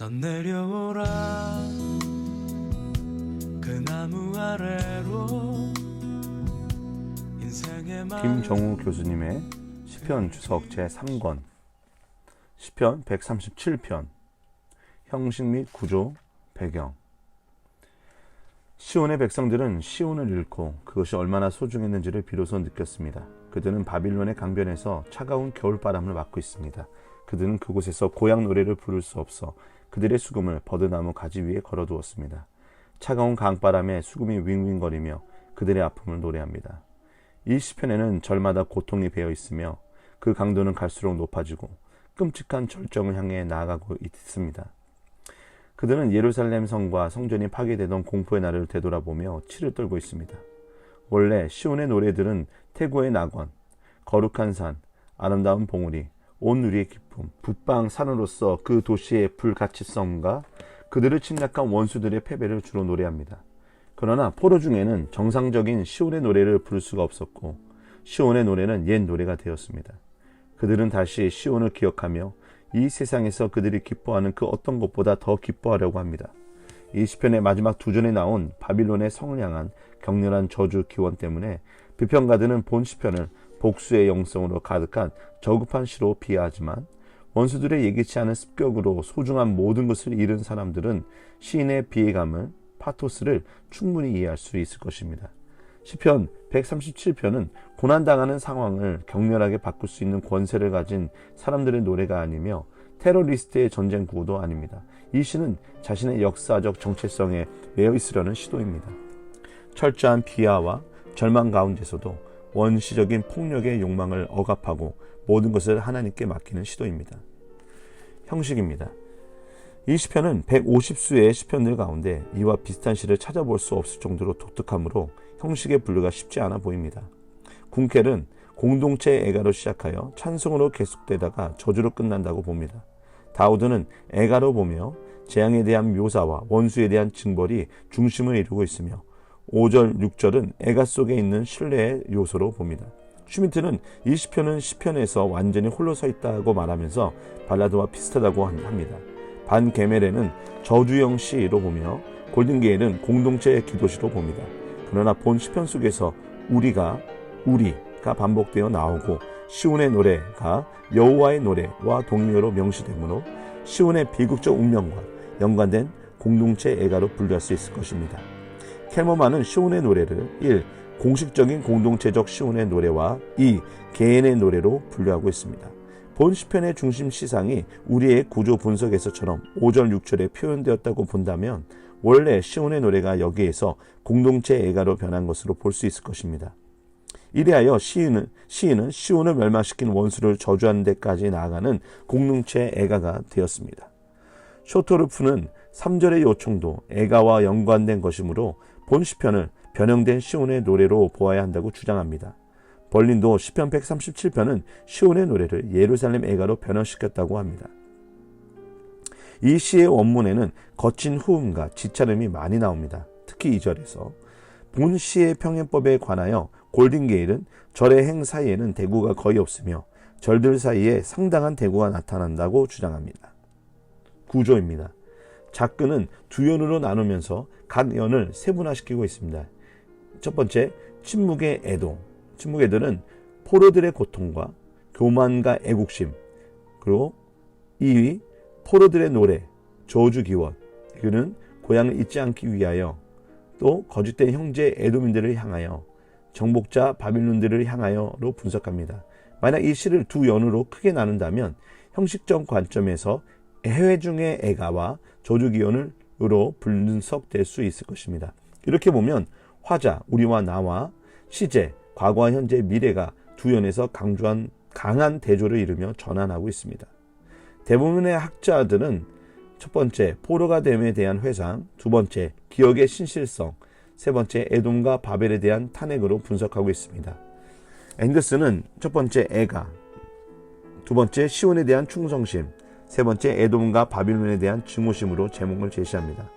넌 내려오라 그 나무 아래로 인생의 김정우 교수님의 시편 주석 제3권 시편 137편 형식 및 구조 배경. 시온의 백성들은 시온을 잃고 그것이 얼마나 소중했는지를 비로소 느꼈습니다. 그들은 바빌론의 강변에서 차가운 겨울바람을 맞고 있습니다. 그들은 그곳에서 고향 노래를 부를 수 없어 그들의 수금을 버드나무 가지 위에 걸어두었습니다. 차가운 강바람에 수금이 윙윙거리며 그들의 아픔을 노래합니다. 이 시편에는 절마다 고통이 배어 있으며 그 강도는 갈수록 높아지고 끔찍한 절정을 향해 나아가고 있습니다. 그들은 예루살렘 성과 성전이 파괴되던 공포의 날을 되돌아보며 치를 떨고 있습니다. 원래 시온의 노래들은 태고의 낙원, 거룩한 산, 아름다운 봉우리, 온 누리의 기쁨, 북방 산으로서 그 도시의 불가치성과 그들을 침략한 원수들의 패배를 주로 노래합니다. 그러나 포로 중에는 정상적인 시온의 노래를 부를 수가 없었고 시온의 노래는 옛 노래가 되었습니다. 그들은 다시 시온을 기억하며 이 세상에서 그들이 기뻐하는 그 어떤 것보다 더 기뻐하려고 합니다. 이 시편의 마지막 두 절에 나온 바빌론의 성을 향한 격렬한 저주 기원 때문에 비평가들은 본 시편을 복수의 영성으로 가득한 저급한 시로 비하하지만 원수들의 예기치 않은 습격으로 소중한 모든 것을 잃은 사람들은 시인의 비애감을, 파토스를 충분히 이해할 수 있을 것입니다. 시편 137편은 고난당하는 상황을 격렬하게 바꿀 수 있는 권세를 가진 사람들의 노래가 아니며 테러리스트의 전쟁 구호도 아닙니다. 이 시는 자신의 역사적 정체성에 매여 있으려는 시도입니다. 철저한 비하와 절망 가운데서도 원시적인 폭력의 욕망을 억압하고 모든 것을 하나님께 맡기는 시도입니다. 형식입니다. 이 시편은 150수의 시편들 가운데 이와 비슷한 시를 찾아볼 수 없을 정도로 독특하므로 형식의 분류가 쉽지 않아 보입니다. 군켈은 공동체의 애가로 시작하여 찬송으로 계속되다가 저주로 끝난다고 봅니다. 다우드는 애가로 보며 재앙에 대한 묘사와 원수에 대한 징벌이 중심을 이루고 있으며 5절, 6절은 애가 속에 있는 신뢰의 요소로 봅니다. 슈미트는 이 시편은 시편에서 완전히 홀로 서 있다고 말하면서 발라드와 비슷하다고 합니다. 반 게멜에는 저주형 시로 보며 골든게일은 공동체의 기도시로 봅니다. 그러나 본 시편 속에서 우리가 반복되어 나오고 시온의 노래가 여호와의 노래와 동일어로 명시되므로 시온의 비극적 운명과 연관된 공동체 애가로 분류할 수 있을 것입니다. 켈머만은 시온의 노래를 1. 공식적인 공동체적 시온의 노래와 2. 개인의 노래로 분류하고 있습니다. 본 시편의 중심 시상이 우리의 구조 분석에서처럼 5절, 6절에 표현되었다고 본다면 원래 시온의 노래가 여기에서 공동체 애가로 변한 것으로 볼 수 있을 것입니다. 이래하여 시인은 시온을 멸망시킨 원수를 저주하는 데까지 나아가는 공동체 애가가 되었습니다. 쇼토르프는 3절의 요청도 애가와 연관된 것이므로 본 시편을 변형된 시온의 노래로 보아야 한다고 주장합니다. 벌린도 시편 137편은 시온의 노래를 예루살렘 애가로 변형시켰다고 합니다. 이 시의 원문에는 거친 후음과 지차음이 많이 나옵니다. 특히 2절에서 본 시의 평행법에 관하여 골든게일은 절의 행 사이에는 대구가 거의 없으며 절들 사이에 상당한 대구가 나타난다고 주장합니다. 구조입니다. 작근은 두 연으로 나누면서 각 연을 세분화시키고 있습니다. 첫 번째, 침묵의 애도. 침묵의 애도는 포로들의 고통과 교만과 애국심, 그리고 2위, 포로들의 노래, 저주 기원. 그는 고향을 잊지 않기 위하여 또 거짓된 형제 에돔인들을 향하여 정복자 바빌론들을 향하여로 분석합니다. 만약 이 시를 두 연으로 크게 나눈다면 형식적 관점에서 해외중의 애가와 저주기원으로 분석될 수 있을 것입니다. 이렇게 보면 화자, 우리와 나와 시제, 과거와 현재, 미래가 두 연에서 강한 대조를 이루며 전환하고 있습니다. 대부분의 학자들은 첫 번째, 포로가 됨에 대한 회상, 두 번째, 기억의 신실성, 세 번째, 에돔과 바벨에 대한 탄핵으로 분석하고 있습니다. 앵거스는 첫 번째, 애가, 두 번째, 시온에 대한 충성심, 세 번째, 에돔과 바빌론에 대한 증오심으로 제목을 제시합니다.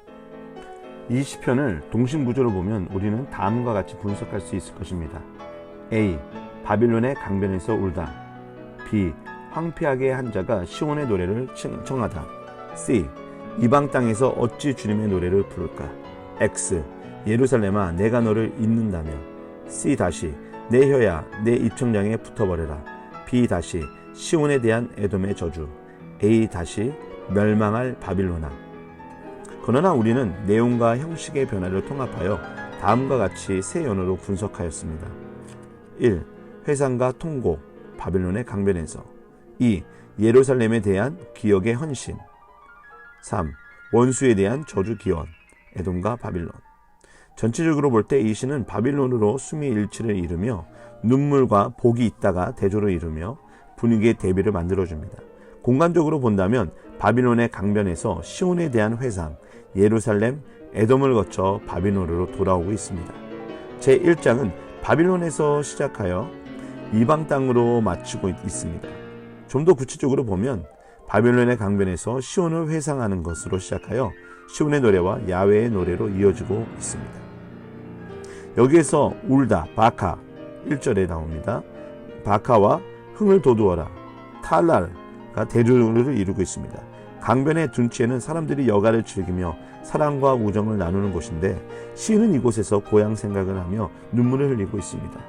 이 시편을 동심구조로 보면 우리는 다음과 같이 분석할 수 있을 것입니다. A. 바빌론의 강변에서 울다. B. 황폐하게 한 자가 시온의 노래를 청하다. C. 이방 땅에서 어찌 주님의 노래를 부를까? X. 예루살렘아 내가 너를 잇는다며. C. 다시 내 혀야 내 입천장에 붙어버려라. B. 다시 시온에 대한 에돔의 저주. A. 다시 멸망할 바빌로나. 그러나 우리는 내용과 형식의 변화를 통합하여 다음과 같이 세 연어로 분석하였습니다. 1. 회상과 통고, 바빌론의 강변에서. 2. 예루살렘에 대한 기억의 헌신. 3. 원수에 대한 저주 기원, 에돔과 바빌론. 전체적으로 볼 때 이 시는 바빌론으로 수미일치를 이루며 눈물과 복이 있다가 대조를 이루며 분위기의 대비를 만들어줍니다. 공간적으로 본다면 바빌론의 강변에서 시온에 대한 회상, 예루살렘, 에돔을 거쳐 바빌론으로 돌아오고 있습니다. 제1장은 바빌론에서 시작하여 이방 땅으로 마치고 있습니다. 좀 더 구체적으로 보면 바빌론의 강변에서 시온을 회상하는 것으로 시작하여 시온의 노래와 야훼의 노래로 이어지고 있습니다. 여기에서 울다, 바카 1절에 나옵니다. 바카와 흥을 돋우어라, 탈랄가 대조를 이루고 있습니다. 강변의 둔치에는 사람들이 여가를 즐기며 사랑과 우정을 나누는 곳인데 시인은 이곳에서 고향 생각을 하며 눈물을 흘리고 있습니다.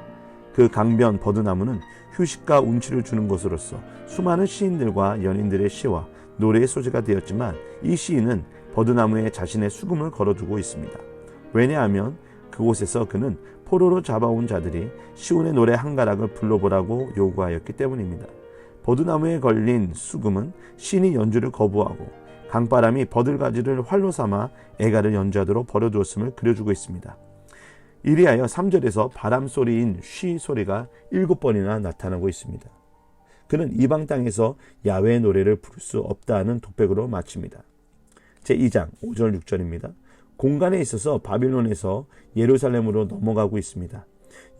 그 강변 버드나무는 휴식과 운치를 주는 곳으로서 수많은 시인들과 연인들의 시와 노래의 소재가 되었지만 이 시인은 버드나무에 자신의 수금을 걸어두고 있습니다. 왜냐하면 그곳에서 그는 포로로 잡아온 자들이 시온의 노래 한 가락을 불러보라고 요구하였기 때문입니다. 버드나무에 걸린 수금은 시인이 연주를 거부하고 강바람이 버들가지를 활로 삼아 애가를 연주하도록 버려두었음을 그려주고 있습니다. 이리하여 3절에서 바람 소리인 쉬 소리가 7번이나 나타나고 있습니다. 그는 이방 땅에서 야훼의 노래를 부를 수 없다는 독백으로 마칩니다. 제2장 5절 6절입니다. 공간에 있어서 바빌론에서 예루살렘으로 넘어가고 있습니다.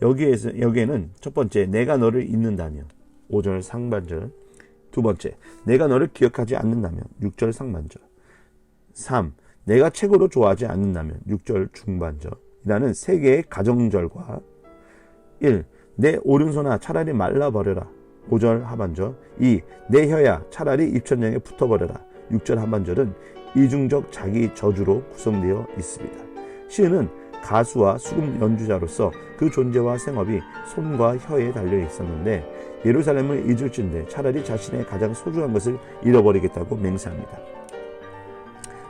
여기에는 첫 번째 내가 너를 잊는다며 5절 상반절, 두 번째 내가 너를 기억하지 않는다며 6절 상반절, 3. 내가 최고로 좋아하지 않는다며 6절 중반절 이라는 세 개의 가정절과 1. 내 오른손아 차라리 말라버려라 5절 하반절, 2. 내 혀야 차라리 입천장에 붙어버려라 6절 하반절은 이중적 자기 저주로 구성되어 있습니다. 시인은 가수와 수금 연주자로서 그 존재와 생업이 손과 혀에 달려 있었는데 예루살렘을 잊을진데 차라리 자신의 가장 소중한 것을 잃어버리겠다고 맹세합니다.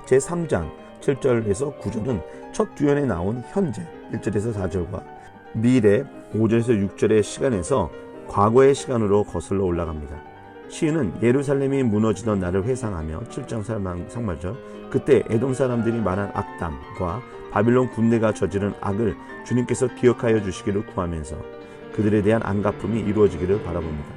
제3장 7절에서 9절은 첫 두연에 나온 현재 1절에서 4절과 미래 5절에서 6절의 시간에서 과거의 시간으로 거슬러 올라갑니다. 시인은 예루살렘이 무너지던 날을 회상하며 7장 상반절 그때 에돔 사람들이 말한 악담과 바빌론 군대가 저지른 악을 주님께서 기억하여 주시기를 구하면서 그들에 대한 안갚음이 이루어지기를 바라봅니다.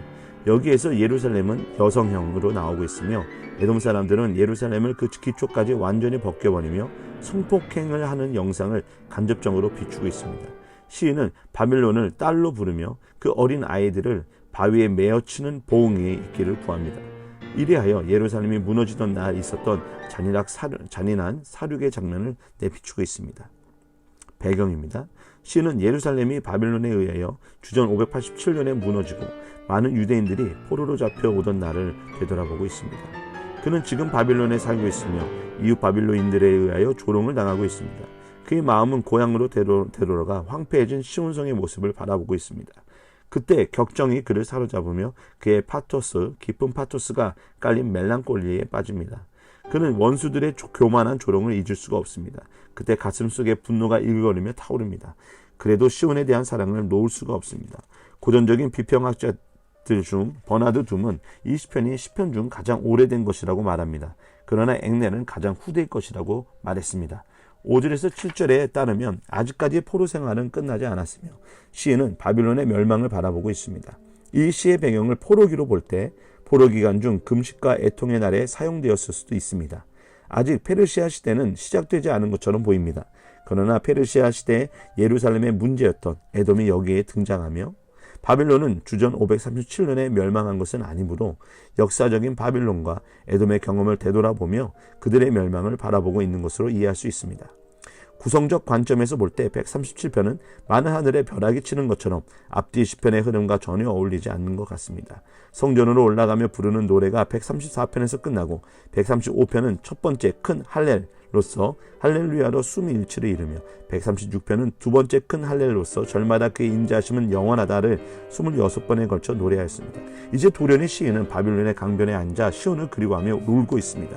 여기에서 예루살렘은 여성형으로 나오고 있으며 에돔 사람들은 예루살렘을 그 기초까지 완전히 벗겨버리며 성폭행을 하는 영상을 간접적으로 비추고 있습니다. 시인은 바빌론을 딸로 부르며 그 어린 아이들을 바위에 메어치는 보응이 있기를 구합니다. 이리하여 예루살렘이 무너지던 날 있었던 잔인한 사륙의 장면을 내비추고 있습니다. 배경입니다. 시인은 예루살렘이 바빌론에 의하여 주전 587년에 무너지고 많은 유대인들이 포로로 잡혀오던 날을 되돌아보고 있습니다. 그는 지금 바빌론에 살고 있으며 이웃 바빌론인들에 의하여 조롱을 당하고 있습니다. 그의 마음은 고향으로 되돌아가 황폐해진 시온성의 모습을 바라보고 있습니다. 그때 격정이 그를 사로잡으며 그의 깊은 파토스가 깔린 멜랑콜리에 빠집니다. 그는 원수들의 교만한 조롱을 잊을 수가 없습니다. 그때 가슴속에 분노가 일거리며 타오릅니다. 그래도 시온에 대한 사랑을 놓을 수가 없습니다. 고전적인 비평학자들 중 버나드 둠은 이 시편이 시편 중 가장 오래된 것이라고 말합니다. 그러나 앵넬은 가장 후대의 것이라고 말했습니다. 5절에서 7절에 따르면 아직까지 포로 생활은 끝나지 않았으며 시인은 바빌론의 멸망을 바라보고 있습니다. 이 시의 배경을 포로기로 볼 때 포로 기간 중 금식과 애통의 날에 사용되었을 수도 있습니다. 아직 페르시아 시대는 시작되지 않은 것처럼 보입니다. 그러나 페르시아 시대의 예루살렘의 문제였던 에돔이 여기에 등장하며 바빌론은 주전 537년에 멸망한 것은 아니므로 역사적인 바빌론과 에돔의 경험을 되돌아보며 그들의 멸망을 바라보고 있는 것으로 이해할 수 있습니다. 구성적 관점에서 볼 때 137편은 많은 하늘의 벼락이 치는 것처럼 앞뒤 시편의 흐름과 전혀 어울리지 않는 것 같습니다. 성전으로 올라가며 부르는 노래가 134편에서 끝나고 135편은 첫 번째 큰 할렐로서 할렐루야로 수미일치를 이루며 136편은 두 번째 큰 할렐로서 절마다 그의 인자하심은 영원하다를 26번에 걸쳐 노래하였습니다. 이제 도련의 시인은 바빌론의 강변에 앉아 시온을 그리워하며 울고 있습니다.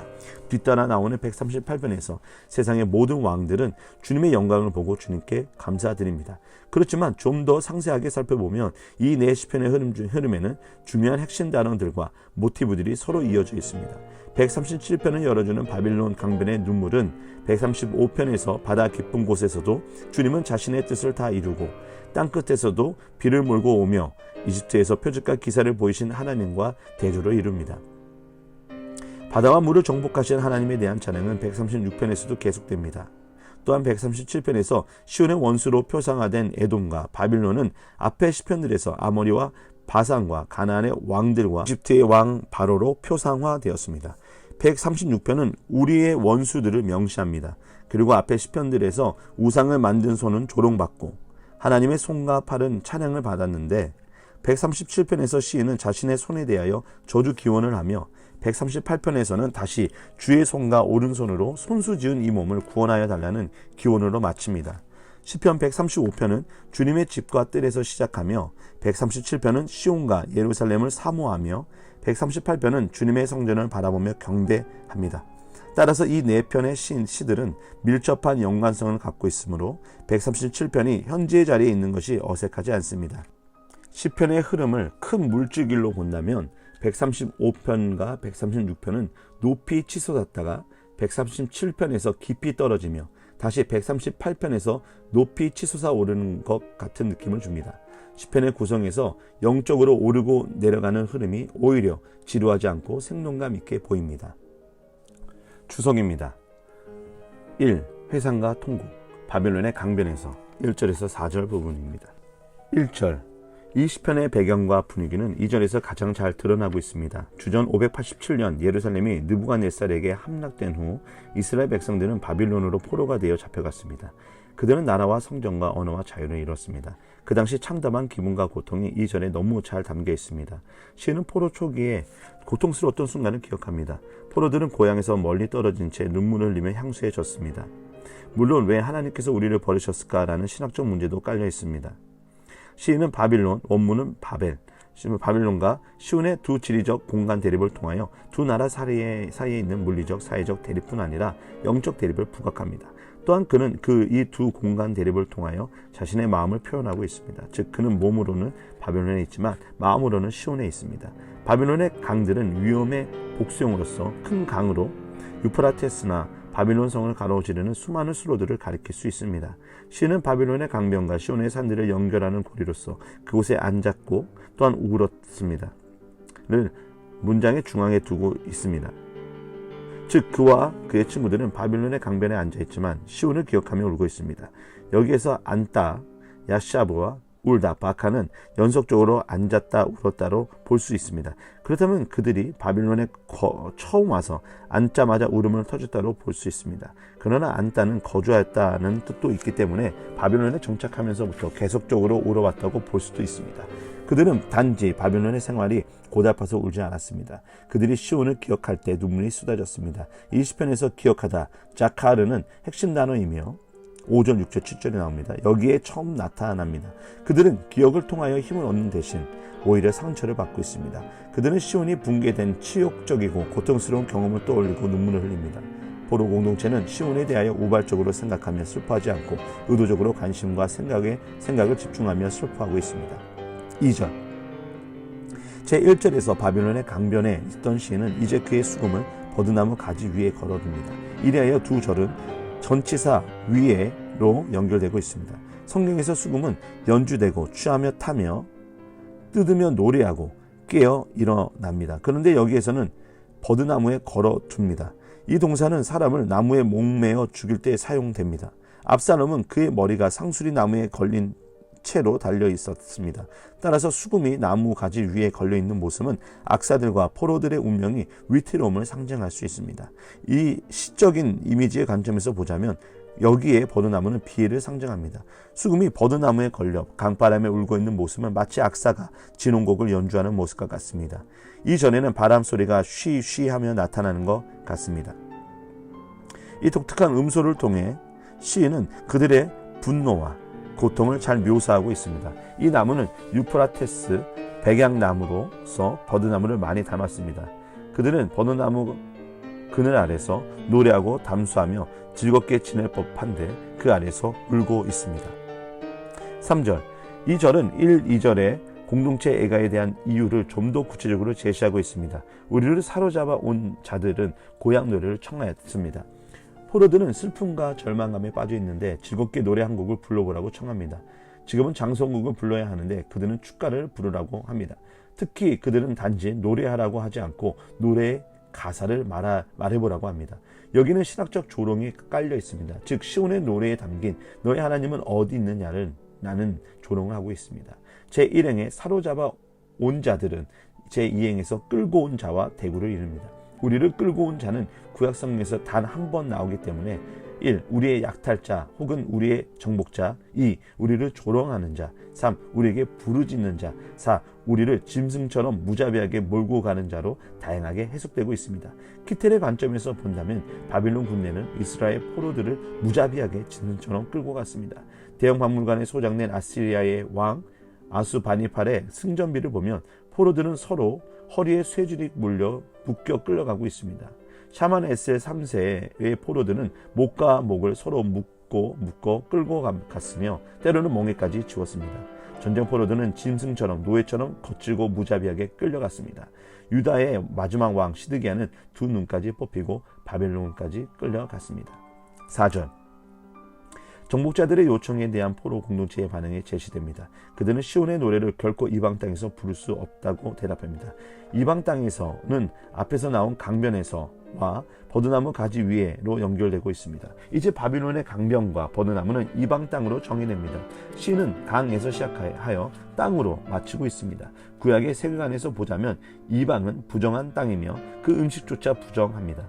뒤따라 나오는 138편에서 세상의 모든 왕들은 주님의 영광을 보고 주님께 감사드립니다. 그렇지만 좀 더 상세하게 살펴보면 이 네 시편의 흐름에는 중요한 핵심 단어들과 모티브들이 서로 이어져 있습니다. 137편을 열어주는 바빌론 강변의 눈물은 135편에서 바다 깊은 곳에서도 주님은 자신의 뜻을 다 이루고 땅끝에서도 비를 몰고 오며 이집트에서 표적과 기사를 보이신 하나님과 대조를 이룹니다. 바다와 물을 정복하신 하나님에 대한 찬양은 136편에서도 계속됩니다. 또한 137편에서 시온의 원수로 표상화된 에돔과 바빌론은 앞의 시편들에서 아모리와 바산과 가나안의 왕들과 이집트의 왕 바로로 표상화되었습니다. 136편은 우리의 원수들을 명시합니다. 그리고 앞의 시편들에서 우상을 만든 손은 조롱받고 하나님의 손과 팔은 찬양을 받았는데 137편에서 시인은 자신의 손에 대하여 저주 기원을 하며 138편에서는 다시 주의 손과 오른손으로 손수 지은 이 몸을 구원하여 달라는 기원으로 마칩니다. 시편 135편은 주님의 집과 뜰에서 시작하며 137편은 시온과 예루살렘을 사모하며 138편은 주님의 성전을 바라보며 경배합니다. 따라서 이 네 편의 시들은 밀접한 연관성을 갖고 있으므로 137편이 현재의 자리에 있는 것이 어색하지 않습니다. 시편의 흐름을 큰 물줄기로 본다면 135편과 136편은 높이 치솟았다가 137편에서 깊이 떨어지며 다시 138편에서 높이 치솟아 오르는 것 같은 느낌을 줍니다. 시편의 구성에서 영적으로 오르고 내려가는 흐름이 오히려 지루하지 않고 생동감 있게 보입니다. 주석입니다. 1. 회상과 통곡. 바빌론의 강변에서 1절에서 4절 부분입니다. 1절. 이 시편의 배경과 분위기는 2절에서 가장 잘 드러나고 있습니다. 주전 587년 예루살렘이 느부갓네살에게 함락된 후 이스라엘 백성들은 바빌론으로 포로가 되어 잡혀갔습니다. 그들은 나라와 성전과 언어와 자유를 잃었습니다. 그 당시 참담한 기분과 고통이 이 절에 너무 잘 담겨 있습니다. 시인은 포로 초기에 고통스러웠던 순간을 기억합니다. 포로들은 고향에서 멀리 떨어진 채 눈물을 흘리며 향수해졌습니다. 물론 왜 하나님께서 우리를 버리셨을까라는 신학적 문제도 깔려 있습니다. 시인은 바빌론, 원문은 바빌론과 시온의 두 지리적 공간 대립을 통하여 두 나라 사이에 있는 물리적, 사회적 대립뿐 아니라 영적 대립을 부각합니다. 또한 그는 이 두 공간 대립을 통하여 자신의 마음을 표현하고 있습니다. 즉 그는 몸으로는 바빌론에 있지만 마음으로는 시온에 있습니다. 바빌론의 강들은 위험의 복수용으로서 큰 강으로 유프라테스나 바빌론 성을 가로지르는 수많은 수로들을 가리킬 수 있습니다. 시인은 바빌론의 강변과 시온의 산들을 연결하는 고리로서 그곳에 앉았고 또한 울었습니다. 를 문장의 중앙에 두고 있습니다. 즉 그와 그의 친구들은 바빌론의 강변에 앉아있지만 시온을 기억하며 울고 있습니다. 여기에서 안따, 야샤브와 울다, 바카는 연속적으로 앉았다 울었다로 볼 수 있습니다. 그렇다면 그들이 바빌론에 처음 와서 앉자마자 울음을 터졌다로 볼 수 있습니다. 그러나 앉다는 거주하였다는 뜻도 있기 때문에 바빌론에 정착하면서부터 계속적으로 울어왔다고 볼 수도 있습니다. 그들은 단지 바빌론의 생활이 고달파서 울지 않았습니다. 그들이 시온을 기억할 때 눈물이 쏟아졌습니다. 이 시편에서 기억하다, 자카르는 핵심 단어이며 5절, 6절, 7절에 나옵니다. 여기에 처음 나타납니다. 그들은 기억을 통하여 힘을 얻는 대신 오히려 상처를 받고 있습니다. 그들은 시온이 붕괴된 치욕적이고 고통스러운 경험을 떠올리고 눈물을 흘립니다. 포로 공동체는 시온에 대하여 우발적으로 생각하며 슬퍼하지 않고 의도적으로 관심과 생각을 집중하며 슬퍼하고 있습니다. 2절. 제1절에서 바빌론의 강변에 있던 시인은 이제 그의 수금을 버드나무 가지 위에 걸어둡니다. 이래하여 두 절은 전치사 위에로 연결되고 있습니다. 성경에서 수금은 연주되고 취하며 타며 뜯으며 노래하고 깨어 일어납니다. 그런데 여기에서는 버드나무에 걸어둡니다. 이 동사는 사람을 나무에 목매어 죽일 때 사용됩니다. 압살롬은 그의 머리가 상수리 나무에 걸린 채로 달려 있었습니다. 따라서 수금이 나무 가지 위에 걸려있는 모습은 악사들과 포로들의 운명이 위태로움을 상징할 수 있습니다. 이 시적인 이미지의 관점에서 보자면 여기에 버드나무는 피해를 상징합니다. 수금이 버드나무에 걸려 강바람에 울고 있는 모습은 마치 악사가 진홍곡을 연주하는 모습과 같습니다. 이전에는 바람 소리가 쉬쉬하며 나타나는 것 같습니다. 이 독특한 음소를 통해 시인은 그들의 분노와 고통을 잘 묘사하고 있습니다. 이 나무는 유프라테스 백양나무로서 버드나무를 많이 닮았습니다. 그들은 버드나무 그늘 아래서 노래하고 담수하며 즐겁게 지낼 법한데 그 아래서 울고 있습니다. 3절, 이 절은 1, 2절에 공동체 애가에 대한 이유를 좀 더 구체적으로 제시하고 있습니다. 우리를 사로잡아 온 자들은 고향 노래를 청하였습니다. 포로들은 슬픔과 절망감에 빠져 있는데 즐겁게 노래 한 곡을 불러보라고 청합니다. 지금은 장성곡을 불러야 하는데 그들은 축가를 부르라고 합니다. 특히 그들은 단지 노래하라고 하지 않고 노래의 가사를 말해보라고 합니다. 여기는 신학적 조롱이 깔려 있습니다. 즉 시온의 노래에 담긴 너의 하나님은 어디 있느냐를 나는 조롱을 하고 있습니다. 제1행에 사로잡아 온 자들은 제2행에서 끌고 온 자와 대구를 이룹니다. 우리를 끌고 온 자는 구약성경에서 단 한 번 나오기 때문에 1. 우리의 약탈자 혹은 우리의 정복자 2. 우리를 조롱하는 자 3. 우리에게 부르짖는 자 4. 우리를 짐승처럼 무자비하게 몰고 가는 자로 다양하게 해석되고 있습니다. 키텔의 관점에서 본다면 바빌론 군대는 이스라엘 포로들을 무자비하게 짐승처럼 끌고 갔습니다. 대형 박물관에 소장된 아시리아의 왕 아수바니팔의 승전비를 보면 포로들은 서로 허리에 쇠줄이 물려 묶여 끌려가고 있습니다. 샤만 에셀 3세의 포로들은 목과 목을 서로 묶어 끌고 갔으며 때로는 멍에까지 지웠습니다. 전쟁 포로들은 짐승처럼 노예처럼 거칠고 무자비하게 끌려갔습니다. 유다의 마지막 왕 시드기야는 두 눈까지 뽑히고 바벨론까지 끌려갔습니다. 4절, 정복자들의 요청에 대한 포로 공동체의 반응이 제시됩니다. 그들은 시온의 노래를 결코 이방 땅에서 부를 수 없다고 대답합니다. 이방 땅에서는 앞에서 나온 강변에서와 버드나무 가지 위에로 연결되고 있습니다. 이제 바빌론의 강변과 버드나무는 이방 땅으로 정의됩니다. 시는 강에서 시작하여 땅으로 마치고 있습니다. 구약의 세계관에서 보자면 이방은 부정한 땅이며 그 음식조차 부정합니다.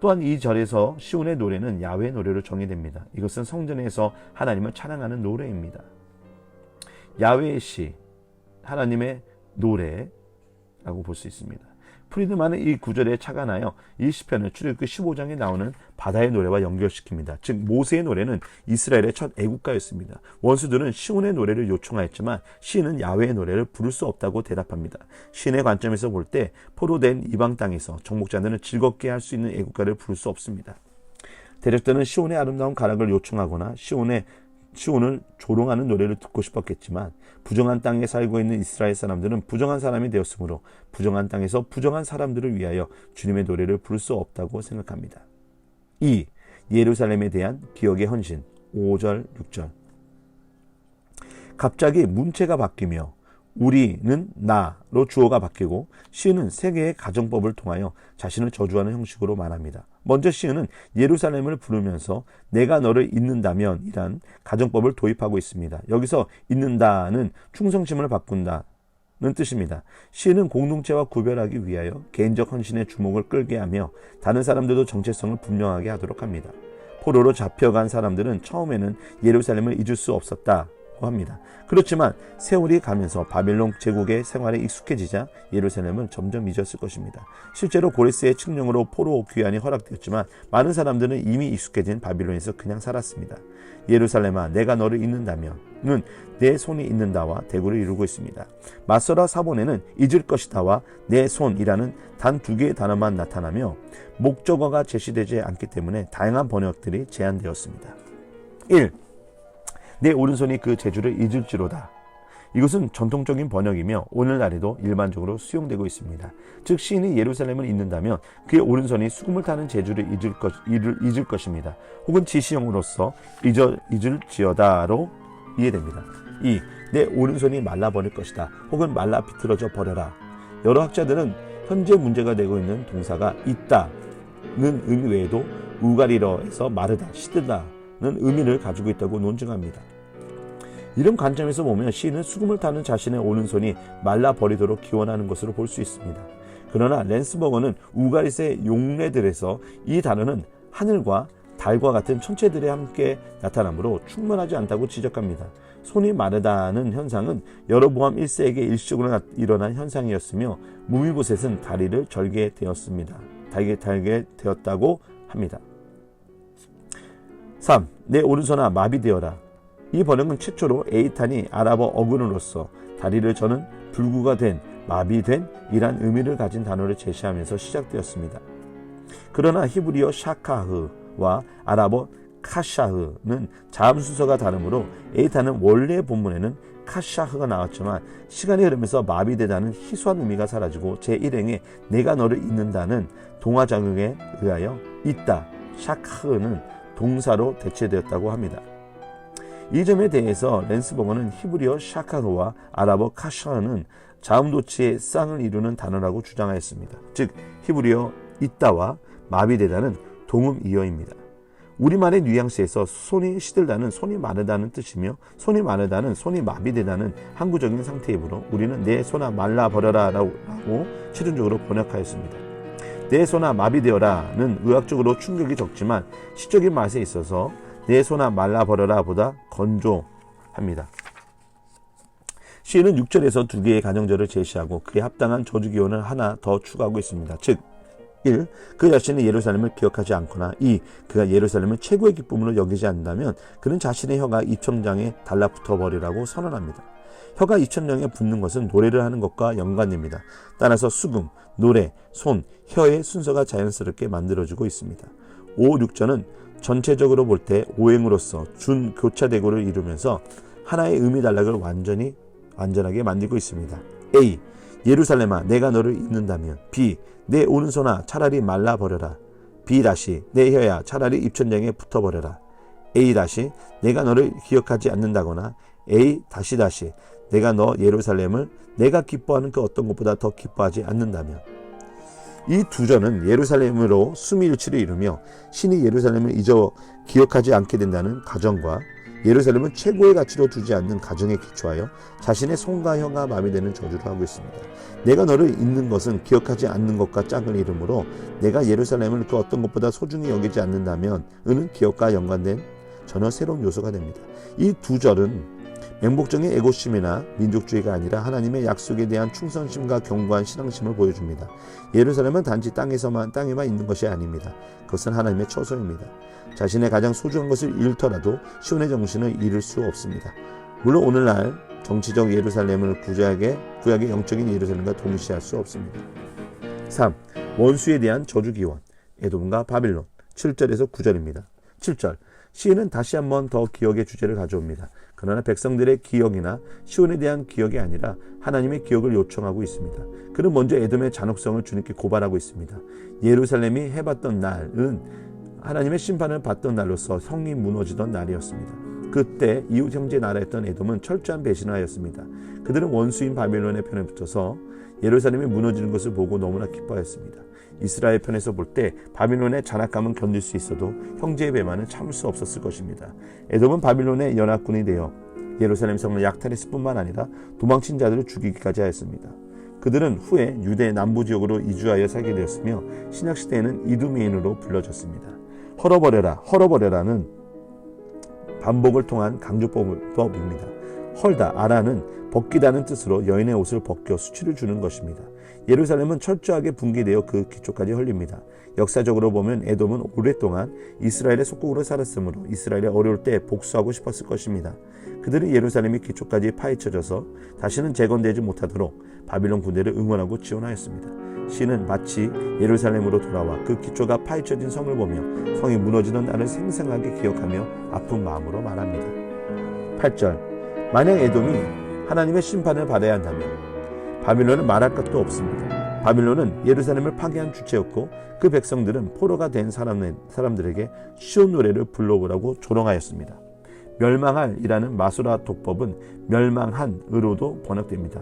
또한 이 절에서 시온의 노래는 야훼 노래로 정의됩니다. 이것은 성전에서 하나님을 찬양하는 노래입니다. 야훼의 시, 하나님의 노래라고 볼 수 있습니다. 프리드만은 이 구절에 착안하여 이 시편을 출애굽기 15장에 나오는 바다의 노래와 연결시킵니다. 즉 모세의 노래는 이스라엘의 첫 애국가였습니다. 원수들은 시온의 노래를 요청하였지만 시인은 야훼의 노래를 부를 수 없다고 대답합니다. 시인의 관점에서 볼 때 포로된 이방 땅에서 정복자들은 즐겁게 할 수 있는 애국가를 부를 수 없습니다. 대적들은 시온의 아름다운 가락을 요청하거나 시온을 조롱하는 노래를 듣고 싶었겠지만 부정한 땅에 살고 있는 이스라엘 사람들은 부정한 사람이 되었으므로 부정한 땅에서 부정한 사람들을 위하여 주님의 노래를 부를 수 없다고 생각합니다. 2. 예루살렘에 대한 기억의 헌신 5절 6절, 갑자기 문체가 바뀌며 우리는 나로 주어가 바뀌고 시인은 세계의 가정법을 통하여 자신을 저주하는 형식으로 말합니다. 먼저 시인은 예루살렘을 부르면서 내가 너를 잊는다면 이란 가정법을 도입하고 있습니다. 여기서 잊는다는 충성심을 바꾼다는 뜻입니다. 시인은 공동체와 구별하기 위하여 개인적 헌신의 주목을 끌게 하며 다른 사람들도 정체성을 분명하게 하도록 합니다. 포로로 잡혀간 사람들은 처음에는 예루살렘을 잊을 수 없었다 합니다. 그렇지만 세월이 가면서 바빌론 제국의 생활에 익숙해지자 예루살렘은 점점 잊었을 것입니다. 실제로 고레스의 칙령으로 포로 귀환이 허락되었지만 많은 사람들은 이미 익숙해진 바빌론에서 그냥 살았습니다. 예루살렘아 내가 너를 잊는다면은 내 손이 잊는다와 대구를 이루고 있습니다. 마서라 사본에는 잊을 것이다와 내 손이라는 단 두 개의 단어만 나타나며 목적어가 제시되지 않기 때문에 다양한 번역들이 제한되었습니다. 1. 내 오른손이 그 재주를 잊을지로다. 이것은 전통적인 번역이며 오늘날에도 일반적으로 수용되고 있습니다. 즉 시인이 예루살렘을 잊는다면 그의 오른손이 수금을 타는 재주를 잊을 것입니다. 혹은 지시형으로서 잊을지어다로 이해됩니다. 2. 내 오른손이 말라버릴 것이다. 혹은 말라 비틀어져 버려라. 여러 학자들은 현재 문제가 되고 있는 동사가 있다는 의미 외에도 우가리러에서 마르다, 시드다는 의미를 가지고 있다고 논증합니다. 이런 관점에서 보면 시인은 수금을 타는 자신의 오른손이 말라버리도록 기원하는 것으로 볼 수 있습니다. 그러나 랜스버거는 우가리스의 용례들에서 이 단어는 하늘과 달과 같은 천체들이 함께 나타나므로 충분하지 않다고 지적합니다. 손이 마르다는 현상은 여로보암 1세에게 일시적으로 일어난 현상이었으며 무미보셋은 다리를 절게 되었다고 합니다. 3. 내 오른손아 마비되어라. 이 번역은 최초로 에이탄이 아랍어 어근으로서 다리를 저는 불구가 된, 마비된 이란 의미를 가진 단어를 제시하면서 시작되었습니다. 그러나 히브리어 샤카흐와 아랍어 카샤흐는 자음 순서가 다르므로 에이탄은 원래 본문에는 카샤흐가 나왔지만 시간이 흐르면서 마비되다는 희소한 의미가 사라지고 제1행에 내가 너를 잊는다는 동화작용에 의하여 있다, 샤카흐는 동사로 대체되었다고 합니다. 이 점에 대해서 랜스버거는 히브리어 샤카흐와 아랍어 카샤흐는 자음도치의 쌍을 이루는 단어라고 주장하였습니다. 즉 히브리어 있다와 마비되다는 동음이어입니다. 우리말의 뉘앙스에서 손이 시들다는 손이 마르다는 뜻이며 손이 마르다는 손이 마비되다는 항구적인 상태이므로 우리는 내 손아 말라버려라 라고 최종적으로 번역하였습니다. 내 손아 마비되어라는 의학적으로 충격이 적지만 시적인 맛에 있어서 내 손아 말라버려라 보다 건조합니다. 시인은 6절에서 두 개의 가정절을 제시하고 그에 합당한 저주기원을 하나 더 추가하고 있습니다. 즉 1. 그 자신이 예루살렘을 기억하지 않거나 2. 그가 예루살렘을 최고의 기쁨으로 여기지 않는다면 그는 자신의 혀가 입천장에 달라붙어 버리라고 선언합니다. 혀가 입천장에 붙는 것은 노래를 하는 것과 연관됩니다. 따라서 수금, 노래, 손, 혀의 순서가 자연스럽게 만들어지고 있습니다. 5, 6절은 전체적으로 볼 때 오행으로서 준교차대고를 이루면서 하나의 의미 단락을 완전하게 만들고 있습니다. A. 예루살렘아 내가 너를 잊는다면 B. 내 오른손아 차라리 말라버려라. B. 내 혀야 차라리 입천장에 붙어버려라. A. 내가 너를 기억하지 않는다거나 A. 내가 너 예루살렘을 내가 기뻐하는 그 어떤 것보다 더 기뻐하지 않는다면. 이 두 절은 예루살렘으로 수미일치를 이루며 신이 예루살렘을 잊어 기억하지 않게 된다는 가정과 예루살렘은 최고의 가치로 두지 않는 가정에 기초하여 자신의 손과 혀가 마비되는 저주를 하고 있습니다. 내가 너를 잊는 것은 기억하지 않는 것과 짝을 이루므로 내가 예루살렘을 그 어떤 것보다 소중히 여기지 않는다면 은 기억과 연관된 전혀 새로운 요소가 됩니다. 이 두 절은 맹목적인 애고심이나 민족주의가 아니라 하나님의 약속에 대한 충성심과 견고한 신앙심을 보여줍니다. 예루살렘은 단지 땅에만 있는 것이 아닙니다. 그것은 하나님의 처소입니다. 자신의 가장 소중한 것을 잃더라도 시온의 정신을 잃을 수 없습니다. 물론 오늘날 정치적 예루살렘을 구약의 영적인 예루살렘과 동시할 수 없습니다. 3. 원수에 대한 저주기원 에돔과 바빌론 7절에서 9절입니다. 7절 시인은 다시 한번 더 기억의 주제를 가져옵니다. 그러나 백성들의 기억이나 시온에 대한 기억이 아니라 하나님의 기억을 요청하고 있습니다. 그는 먼저 에돔의 잔혹성을 주님께 고발하고 있습니다. 예루살렘이 해봤던 날은 하나님의 심판을 받던 날로서 성이 무너지던 날이었습니다. 그때 이웃 형제 나라였던 에돔은 철저한 배신을 하였습니다. 그들은 원수인 바빌론의 편에 붙어서 예루살렘이 무너지는 것을 보고 너무나 기뻐했습니다. 이스라엘 편에서 볼 때 바빌론의 잔악감은 견딜 수 있어도 형제의 배만은 참을 수 없었을 것입니다. 에돔은 바빌론의 연합군이 되어 예루살렘 성을 약탈했을 뿐만 아니라 도망친 자들을 죽이기까지 하였습니다. 그들은 후에 유대 남부 지역으로 이주하여 살게 되었으며 신약시대에는 이두메인으로 불려졌습니다. 헐어버려라는 반복을 통한 강조법입니다. 헐다, 아라는 벗기다는 뜻으로 여인의 옷을 벗겨 수치를 주는 것입니다. 예루살렘은 철저하게 붕괴되어 그 기초까지 헐립니다. 역사적으로 보면 에돔은 오랫동안 이스라엘의 속국으로 살았으므로 이스라엘이 어려울 때 복수하고 싶었을 것입니다. 그들은 예루살렘이 기초까지 파헤쳐져서 다시는 재건되지 못하도록 바빌론 군대를 응원하고 지원하였습니다. 시는 마치 예루살렘으로 돌아와 그 기초가 파헤쳐진 성을 보며 성이 무너지는 날을 생생하게 기억하며 아픈 마음으로 말합니다. 8절 만약 에돔이 하나님의 심판을 받아야 한다면 바빌론은 말할 것도 없습니다. 바빌론은 예루살렘을 파괴한 주체였고 그 백성들은 포로가 된 사람들에게 시온 노래를 불러보라고 조롱하였습니다. 멸망할이라는 마소라 독법은 멸망한으로도 번역됩니다.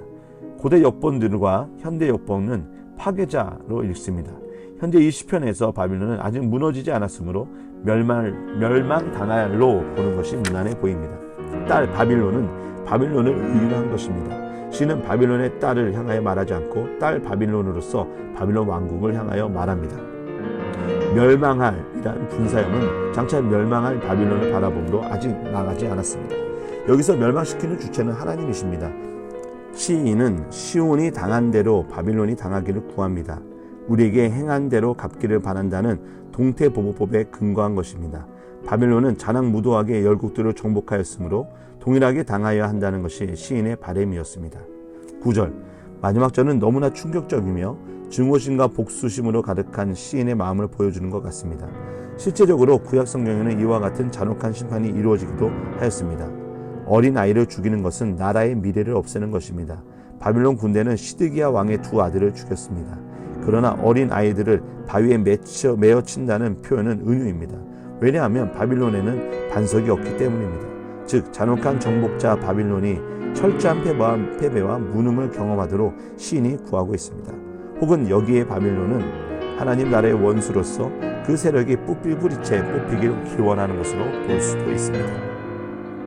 고대 역본들과 현대 역본은 파괴자로 읽습니다. 현재 이 시편에서 바빌론은 아직 무너지지 않았으므로 멸망당할로 보는 것이 무난해 보입니다. 딸 바빌론은 바빌론을 의인화한 것입니다. 시는 바빌론의 딸을 향하여 말하지 않고 딸 바빌론으로서 바빌론 왕국을 향하여 말합니다. 멸망할이라는 분사형은 장차 멸망할 바빌론을 바라봄으로 아직 나가지 않았습니다. 여기서 멸망시키는 주체는 하나님이십니다. 시인은 시온이 당한 대로 바빌론이 당하기를 구합니다. 우리에게 행한 대로 갚기를 바란다는 동태보복법에 근거한 것입니다. 바빌론은 자랑무도하게 열국들을 정복하였으므로 동일하게 당하여야 한다는 것이 시인의 바람이었습니다. 9절, 마지막 절은 너무나 충격적이며 증오심과 복수심으로 가득한 시인의 마음을 보여주는 것 같습니다. 실제적으로 구약 성경에는 이와 같은 잔혹한 심판이 이루어지기도 하였습니다. 어린 아이를 죽이는 것은 나라의 미래를 없애는 것입니다. 바빌론 군대는 시드기야 왕의 두 아들을 죽였습니다. 그러나 어린 아이들을 바위에 매어 친다는 표현은 은유입니다. 왜냐하면 바빌론에는 반석이 없기 때문입니다. 즉 잔혹한 정복자 바빌론이 철저한 패배와 무능을 경험하도록 시인이 구하고 있습니다. 혹은 여기에 바빌론은 하나님 나라의 원수로서 그 세력이 뿌필부리째 뽑히길 기원하는 것으로 볼 수도 있습니다.